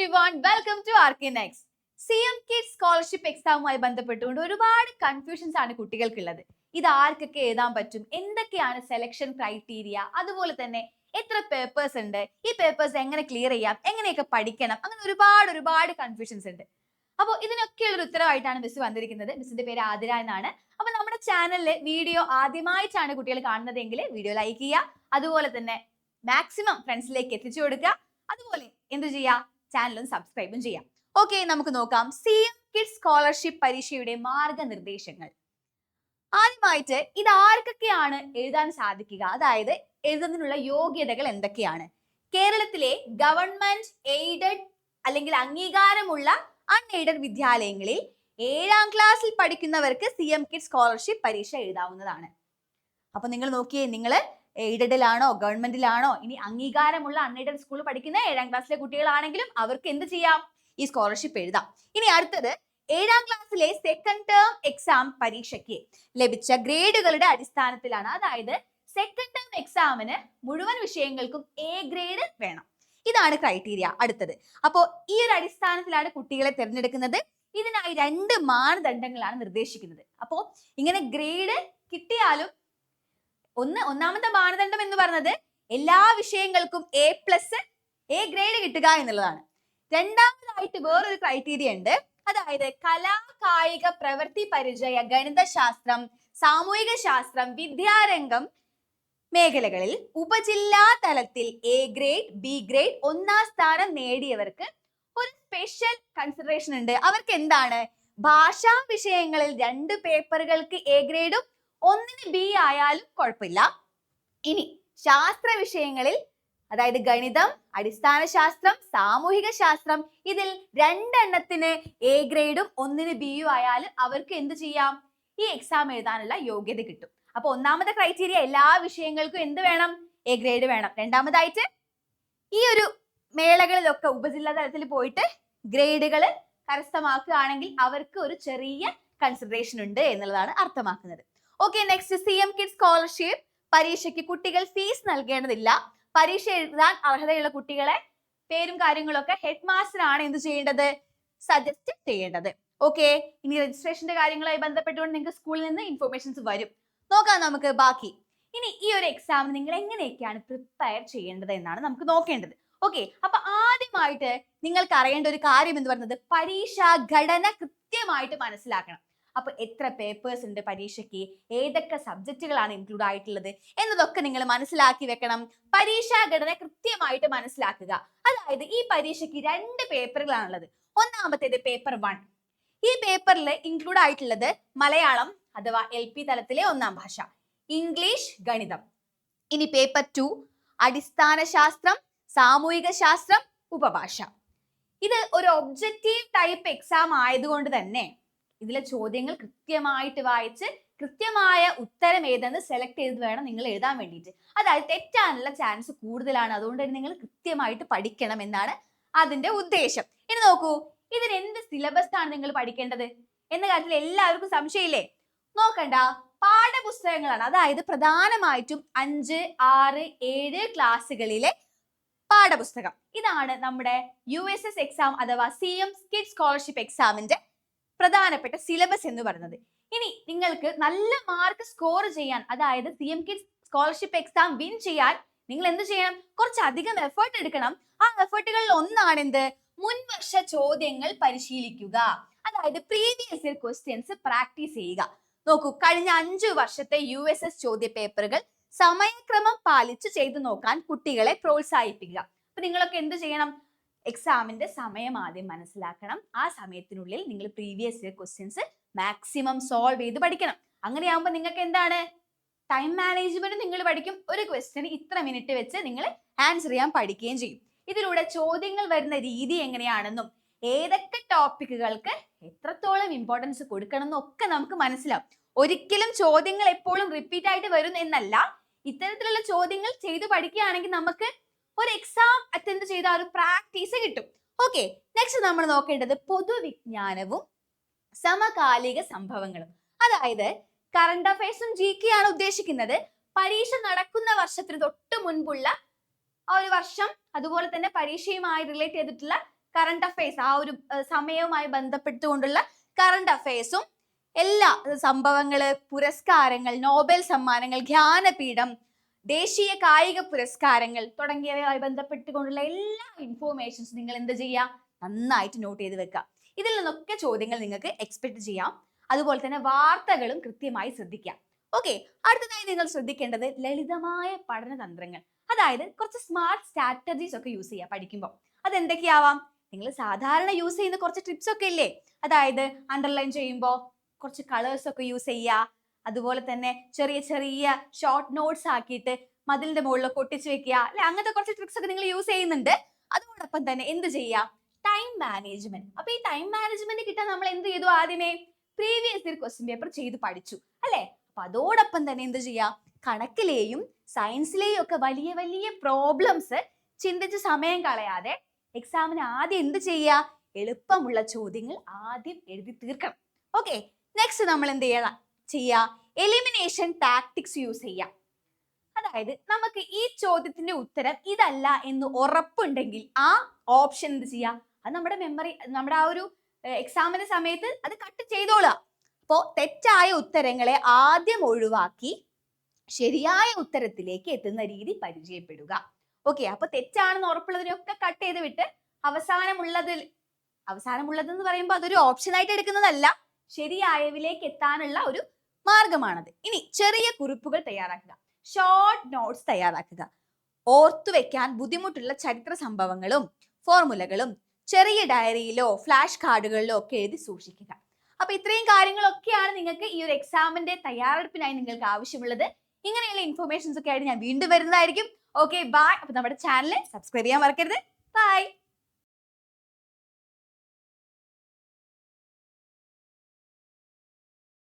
everyone, welcome to Arkinex. CM Kids scholarship എക്സാമുമായി ബന്ധപ്പെട്ടുകൊണ്ട് ഒരുപാട് കൺഫ്യൂഷൻസ് ആണ് കുട്ടികൾക്കുള്ളത്. ഇത് ആർക്കൊക്കെ എഴുതാൻ പറ്റും, എന്തൊക്കെയാണ് സെലക്ഷൻ ക്രൈറ്റീരിയ, അതുപോലെ തന്നെ എത്ര പേപ്പേഴ്സ് ഉണ്ട്, ഈ പേപ്പേഴ്സ് എങ്ങനെ ക്ലിയർ ചെയ്യാം, എങ്ങനെയൊക്കെ പഠിക്കണം, അങ്ങനെ ഒരുപാട് കൺഫ്യൂഷൻസ് ഉണ്ട്. അപ്പോൾ ഇതിനൊക്കെയുള്ള ഒരു ഉത്തരവായിട്ടാണ് മിസ് വന്നിരിക്കുന്നത്. മിസ്സിന്റെ പേര് ആതിര എന്നാണ്. അപ്പൊ നമ്മുടെ ചാനലിൽ വീഡിയോ ആദ്യമായിട്ടാണ് കുട്ടികൾ കാണുന്നതെങ്കിൽ വീഡിയോ ലൈക്ക് ചെയ്യുക, അതുപോലെ തന്നെ മാക്സിമം ഫ്രണ്ട്സിലേക്ക് എത്തിച്ചു കൊടുക്കുക, അതുപോലെ എന്ത് ചെയ്യുക, ചാനലും സബ്സ്ക്രൈബും ചെയ്യാം. ഓക്കെ, നമുക്ക് നോക്കാം CM Kids സ്കോളർഷിപ്പ് പരീക്ഷയുടെ മാർഗനിർദ്ദേശങ്ങൾ. ആദ്യമായിട്ട് ഇത് ആർക്കൊക്കെയാണ് എഴുതാൻ സാധിക്കുക, അതായത് എഴുതുന്നതിനുള്ള യോഗ്യതകൾ എന്തൊക്കെയാണ്? കേരളത്തിലെ ഗവൺമെന്റ് എയ്ഡഡ് അല്ലെങ്കിൽ അംഗീകാരമുള്ള അൺഎയ്ഡഡ് വിദ്യാലയങ്ങളിൽ 7ാം ക്ലാസ്സിൽ പഠിക്കുന്നവർക്ക് CM Kids സ്കോളർഷിപ്പ് പരീക്ഷ എഴുതാവുന്നതാണ്. അപ്പൊ നിങ്ങൾ നോക്കിയേ, നിങ്ങൾ എയ്ഡഡിലാണോ ഗവൺമെന്റിലാണോ, ഇനി അംഗീകാരമുള്ള അൺഎയ്ഡഡ് സ്കൂളിൽ പഠിക്കുന്ന 7ാം ക്ലാസ്സിലെ കുട്ടികളാണെങ്കിലും അവർക്ക് എന്ത് ചെയ്യാം, ഈ സ്കോളർഷിപ്പ് എഴുതാം. ഇനി അടുത്തത് 7ാം ക്ലാസ്സിലെ സെക്കൻഡ് ടേം എക്സാം പരീക്ഷയ്ക്ക് ലഭിച്ച ഗ്രേഡുകളുടെ അടിസ്ഥാനത്തിലാണ്. അതായത് സെക്കൻഡ് ടേം എക്സാമിന് മുഴുവൻ വിഷയങ്ങൾക്കും A ഗ്രേഡ് വേണം. ഇതാണ് ക്രൈറ്റീരിയ. അടുത്തത്, അപ്പോൾ ഈ ഒരു അടിസ്ഥാനത്തിലാണ് കുട്ടികളെ തിരഞ്ഞെടുക്കുന്നത്. ഇതിനായി 2 മാനദണ്ഡങ്ങളാണ് നിർദ്ദേശിക്കുന്നത്. അപ്പോൾ ഇങ്ങനെ ഗ്രേഡ് കിട്ടിയാലും ഒന്നാമത്തെ മാനദണ്ഡം എന്ന് പറയുന്നത് എല്ലാ വിഷയങ്ങൾക്കും A ഗ്രേഡ് കിട്ടുക എന്നുള്ളതാണ്. രണ്ടാമതായിട്ട് വേറൊരു ക്രൈറ്റീരിയ ഉണ്ട്. അതായത് കലാ കായിക പ്രവൃത്തി പരിചയ, ഗണിതശാസ്ത്രം, സാമൂഹിക ശാസ്ത്രം, വിദ്യാരംഗം മേഖലകളിൽ ഉപജില്ലാ തലത്തിൽ A ഗ്രേഡ് B ഗ്രേഡ് 1ാം സ്ഥാനം നേടിയവർക്ക് ഒരു സ്പെഷ്യൽ കൺസിഡറേഷൻ ഉണ്ട്. അവർക്ക് എന്താണ്, ഭാഷാ വിഷയങ്ങളിൽ 2 പേപ്പറുകൾക്ക് A ഗ്രേഡും 1ന് B ആയാലും കുഴപ്പമില്ല. ഇനി ശാസ്ത്ര വിഷയങ്ങളിൽ, അതായത് ഗണിതം, അടിസ്ഥാന ശാസ്ത്രം, സാമൂഹിക ശാസ്ത്രം, ഇതിൽ 2 എണ്ണത്തിന് A ഗ്രേഡും 1ന് B ആയാലും അവർക്ക് എന്ത് ചെയ്യാം, ഈ എക്സാം എഴുതാനുള്ള യോഗ്യത കിട്ടും. അപ്പൊ ഒന്നാമത്തെ ക്രൈറ്റീരിയ എല്ലാ വിഷയങ്ങൾക്കും എന്ത് വേണം, A ഗ്രേഡ് വേണം. രണ്ടാമതായിട്ട് ഈ ഒരു മേളകളിലൊക്കെ ഉപജില്ലാ തലത്തിൽ പോയിട്ട് ഗ്രേഡുകൾ കരസ്ഥമാക്കുകയാണെങ്കിൽ അവർക്ക് ഒരു ചെറിയ കൺസിഡറേഷൻ ഉണ്ട് എന്നുള്ളതാണ് അർത്ഥമാക്കുന്നത്. Okay, next, CM Kids scholarship പരീക്ഷയ്ക്ക് കുട്ടികൾ ഫീസ് നൽകേണ്ടതില്ല. പരീക്ഷ എഴുതാൻ അർഹതയുള്ള കുട്ടികളെ പേരും കാര്യങ്ങളൊക്കെ ഹെഡ് മാസ്റ്റർ ആണ് എന്ത് ചെയ്യേണ്ടത്, സജസ്റ്റ് ചെയ്യേണ്ടത്. ഓക്കെ, ഇനി രജിസ്ട്രേഷന്റെ കാര്യങ്ങളുമായി ബന്ധപ്പെട്ടുകൊണ്ട് നിങ്ങൾക്ക് സ്കൂളിൽ നിന്ന് ഇൻഫോർമേഷൻസ് വരും. നോക്കാം നമുക്ക് ബാക്കി. ഇനി ഈ ഒരു എക്സാം നിങ്ങൾ എങ്ങനെയൊക്കെയാണ് പ്രിപ്പയർ ചെയ്യേണ്ടത് എന്നാണ് നമുക്ക് നോക്കേണ്ടത്. ഓക്കെ, അപ്പൊ ആദ്യമായിട്ട് നിങ്ങൾക്ക് അറിയേണ്ട ഒരു കാര്യം എന്ന് പറയുന്നത് പരീക്ഷാ ഘടന കൃത്യമായിട്ട് മനസ്സിലാക്കണം. അപ്പൊ എത്ര പേപ്പേഴ്സ് ഉണ്ട് പരീക്ഷയ്ക്ക്, ഏതൊക്കെ സബ്ജക്റ്റുകളാണ് ഇൻക്ലൂഡ് ആയിട്ടുള്ളത് എന്നതൊക്കെ നിങ്ങൾ മനസ്സിലാക്കി വെക്കണം. പരീക്ഷാ ഘടന കൃത്യമായിട്ട് മനസ്സിലാക്കുക. അതായത് ഈ പരീക്ഷയ്ക്ക് 2 പേപ്പറുകളാണുള്ളത്. ഒന്നാമത്തേത് പേപ്പർ 1. ഈ പേപ്പറിൽ ഇൻക്ലൂഡ് ആയിട്ടുള്ളത് മലയാളം അഥവാ LP തലത്തിലെ 1ാം ഭാഷ, ഇംഗ്ലീഷ്, ഗണിതം. ഇനി പേപ്പർ 2 അടിസ്ഥാന ശാസ്ത്രം, സാമൂഹിക ശാസ്ത്രം, ഉപഭാഷ. ഇത് ഒരു ഒബ്ജക്റ്റീവ് ടൈപ്പ് എക്സാം ആയതുകൊണ്ട് തന്നെ ഇതിലെ ചോദ്യങ്ങൾ കൃത്യമായിട്ട് വായിച്ച് കൃത്യമായ ഉത്തരം ഏതെന്ന് സെലക്ട് ചെയ്ത് വേണം നിങ്ങൾ എഴുതാൻ വേണ്ടിയിട്ട്. അതായത് തെറ്റാനുള്ള ചാൻസ് കൂടുതലാണ്. അതുകൊണ്ട് തന്നെ നിങ്ങൾ കൃത്യമായിട്ട് പഠിക്കണം എന്നാണ് അതിന്റെ ഉദ്ദേശം. ഇനി നോക്കൂ, ഇതിന് എന്ത് സിലബസ് ആണ് നിങ്ങൾ പഠിക്കേണ്ടത് എന്ന കാര്യത്തിൽ എല്ലാവർക്കും സംശയമില്ലേ? നോക്കണ്ട, പാഠപുസ്തകങ്ങളാണ്. അതായത് പ്രധാനമായിട്ടും 5, 6, 7 ക്ലാസ്സുകളിലെ പാഠപുസ്തകം. ഇതാണ് നമ്മുടെ USS എക്സാം അഥവാ CM Kids സ്കോളർഷിപ്പ് എക്സാമിന്റെ പ്രധാനപ്പെട്ട സിലബസ് എന്ന് പറയുന്നത്. ഇനി നിങ്ങൾക്ക് നല്ല മാർക്ക് സ്കോർ ചെയ്യാൻ, അതായത് CM Kids scholarship exam win ചെയ്യാൻ നിങ്ങൾ എന്ത് ചെയ്യണം, കുറച്ചധികം എഫേർട്ട് എടുക്കണം. ആ എഫേർട്ടുകളിൽ ഒന്നാണ് എന്ത്, മുൻവർഷ ചോദ്യങ്ങൾ പരിശീലിക്കുക. അതായത് പ്രീവിയസ് ഇയർ ക്വസ്റ്റ്യൻസ് പ്രാക്ടീസ് ചെയ്യുക. നോക്കൂ, കഴിഞ്ഞ 5 വർഷത്തെ USS ചോദ്യ പേപ്പറുകൾ സമയക്രമം പാലിച്ച് ചെയ്തു നോക്കാൻ കുട്ടികളെ പ്രോത്സാഹിപ്പിക്കുക. അപ്പൊ നിങ്ങളൊക്കെ എന്ത് ചെയ്യണം, എക്സാമിന്റെ സമയം ആദ്യം മനസ്സിലാക്കണം. ആ സമയത്തിനുള്ളിൽ നിങ്ങൾ previous year questions maximum solve ചെയ്ത് പഠിക്കണം. അങ്ങനെയാകുമ്പോൾ നിങ്ങൾക്ക് എന്താണ്, ടൈം മാനേജ്മെന്റ് നിങ്ങൾ പഠിക്കും. ഒരു ക്വസ്റ്റ്യന് ഇത്ര മിനിറ്റ് വെച്ച് നിങ്ങൾ ആൻസർ ചെയ്യാൻ പഠിക്കുകയും ചെയ്യും. ഇതിലൂടെ ചോദ്യങ്ങൾ വരുന്ന രീതി എങ്ങനെയാണെന്നും ഏതൊക്കെ ടോപ്പിക്കുകൾക്ക് എത്രത്തോളം ഇമ്പോർട്ടൻസ് കൊടുക്കണം എന്നും ഒക്കെ നമുക്ക് മനസ്സിലാവും. ഒരിക്കലും ചോദ്യങ്ങൾ എപ്പോഴും റിപ്പീറ്റ് ആയിട്ട് വരും എന്നല്ല. ഇത്തരത്തിലുള്ള ചോദ്യങ്ങൾ ചെയ്ത് പഠിക്കുകയാണെങ്കിൽ നമുക്ക് ഒരു എക്സാം അറ്റൻഡ് ചെയ്ത ഒരു പ്രാക്ടീസ് കിട്ടും. ഓക്കെ, നെക്സ്റ്റ് നമ്മൾ നോക്കേണ്ടത് പൊതുവിജ്ഞാനവും സമകാലിക സംഭവങ്ങളും. അതായത് കറണ്ട് അഫയേഴ്സും GK ആണ് ഉദ്ദേശിക്കുന്നത്. പരീക്ഷ നടക്കുന്ന വർഷത്തിന് തൊട്ട് മുൻപുള്ള ആ ഒരു വർഷം, അതുപോലെ തന്നെ പരീക്ഷയുമായി റിലേറ്റ് ചെയ്തിട്ടുള്ള കറണ്ട് അഫയേഴ്സ് ആ ഒരു സമയവുമായി ബന്ധപ്പെട്ടുകൊണ്ടുള്ള കറണ്ട് അഫയേഴ്സും എല്ലാ സംഭവങ്ങള്, പുരസ്കാരങ്ങൾ, നോബൽ സമ്മാനങ്ങൾ, ജ്ഞാനപീഠം, ദേശീയ കായിക പുരസ്കാരങ്ങൾ തുടങ്ങിയവയുമായി ബന്ധപ്പെട്ടുകൊണ്ടുള്ള എല്ലാ ഇൻഫോർമേഷൻസ് നിങ്ങൾ എന്ത് ചെയ്യുക, നന്നായിട്ട് നോട്ട് ചെയ്ത് വെക്കുക. ഇതിൽ നിന്നൊക്കെ ചോദ്യങ്ങൾ നിങ്ങൾക്ക് എക്സ്പെക്ട് ചെയ്യാം. അതുപോലെ തന്നെ വാർത്തകളും കൃത്യമായി ശ്രദ്ധിക്കാം. ഓക്കെ, അടുത്തതായി നിങ്ങൾ ശ്രദ്ധിക്കേണ്ടത് ലളിതമായ പഠനതന്ത്രങ്ങൾ, അതായത് കുറച്ച് സ്മാർട്ട് സ്ട്രാറ്റജീസ് ഒക്കെ യൂസ് ചെയ്യുക പഠിക്കുമ്പോൾ. അതെന്തൊക്കെയാവാം? നിങ്ങൾ സാധാരണ യൂസ് ചെയ്യുന്ന കുറച്ച് ട്രിപ്സ് ഒക്കെ ഇല്ലേ, അതായത് അണ്ടർലൈൻ ചെയ്യുമ്പോൾ കുറച്ച് കളേഴ്സ് ഒക്കെ യൂസ് ചെയ്യുക, അതുപോലെ തന്നെ ചെറിയ ചെറിയ ഷോർട്ട് നോട്ട്സ് ആക്കിയിട്ട് മതിലിന്റെ മുകളിലൊക്കെ ഒട്ടിച്ച് വെക്കുക അല്ലെ, അങ്ങനത്തെ കുറച്ച് ട്രിക്സ് ഒക്കെ നിങ്ങൾ യൂസ് ചെയ്യുന്നുണ്ട്. അതോടൊപ്പം തന്നെ എന്ത് ചെയ്യാം, ടൈം മാനേജ്മെന്റ്. അപ്പൊ ഈ ടൈം മാനേജ്മെന്റ് കിട്ടാൻ നമ്മൾ എന്ത് ചെയ്തു, ആദ്യമേ പ്രീവിയസ് ഇയർ ക്വസ്റ്റ്യൻ പേപ്പർ ചെയ്ത് പഠിച്ചു അല്ലെ. അപ്പൊ അതോടൊപ്പം തന്നെ എന്ത് ചെയ്യാം, കണക്കിലെയും സയൻസിലെയും ഒക്കെ വലിയ വലിയ പ്രോബ്ലംസ് ചിന്തിച്ച് സമയം കളയാതെ എക്സാമിന് ആദ്യം എന്ത് ചെയ്യുക, എളുപ്പമുള്ള ചോദ്യങ്ങൾ ആദ്യം എഴുതി തീർക്കണം. ഓക്കെ, നെക്സ്റ്റ് നമ്മൾ എന്ത് ചെയ്യുക, എലിമിനേഷൻ ടാക്ടിക്സ് യൂസ് ചെയ്യാം. അതായത് നമുക്ക് ഈ ചോദ്യത്തിന്റെ ഉത്തരം ഇതല്ല എന്ന് ഉറപ്പുണ്ടെങ്കിൽ ആ ഓപ്ഷൻ എന്ത് ചെയ്യാം, അത് നമ്മുടെ മെമ്മറി, നമ്മുടെ ആ ഒരു എക്സാമിന്റെ സമയത്ത് അത് കട്ട് ചെയ്തോളുക. അപ്പോൾ തെറ്റായ ഉത്തരങ്ങളെ ആദ്യം ഒഴിവാക്കി ശരിയായ ഉത്തരത്തിലേക്ക് എത്തുന്ന രീതി പരിചയപ്പെടുക. ഓക്കെ, അപ്പൊ തെറ്റാണെന്ന് ഉറപ്പുള്ളതിനൊക്കെ കട്ട് ചെയ്ത് വിട്ട് അവസാനമുള്ളത് എന്ന് പറയുമ്പോൾ അതൊരു ഓപ്ഷൻ ആയിട്ട് എടുക്കുന്നതല്ല, ശരിയായവിലേക്ക് എത്താനുള്ള ഒരു മാർഗമാണത്. ഇനി ചെറിയ കുറിപ്പുകൾ തയ്യാറാക്കുക, ഷോർട്ട് നോട്ട്സ് തയ്യാറാക്കുക. ഓർത്തു വെക്കാൻ ബുദ്ധിമുട്ടുള്ള ചരിത്ര സംഭവങ്ങളും ഫോർമുലകളും ചെറിയ ഡയറിയിലോ ഫ്ലാഷ് കാർഡുകളിലോ ഒക്കെ എഴുതി സൂക്ഷിക്കുക. അപ്പൊ ഇത്രയും കാര്യങ്ങളൊക്കെയാണ് നിങ്ങൾക്ക് ഈ ഒരു എക്സാമിന്റെ തയ്യാറെടുപ്പിനായി നിങ്ങൾക്ക് ആവശ്യമുള്ളത്. ഇങ്ങനെയുള്ള ഇൻഫോർമേഷൻസ് ഒക്കെ ആയിട്ട് ഞാൻ വീണ്ടും വരുന്നതായിരിക്കും. Okay, bye. അപ്പൊ നമ്മുടെ ചാനൽ സബ്സ്ക്രൈബ് ചെയ്യാൻ മറക്കരുത്. ബൈ.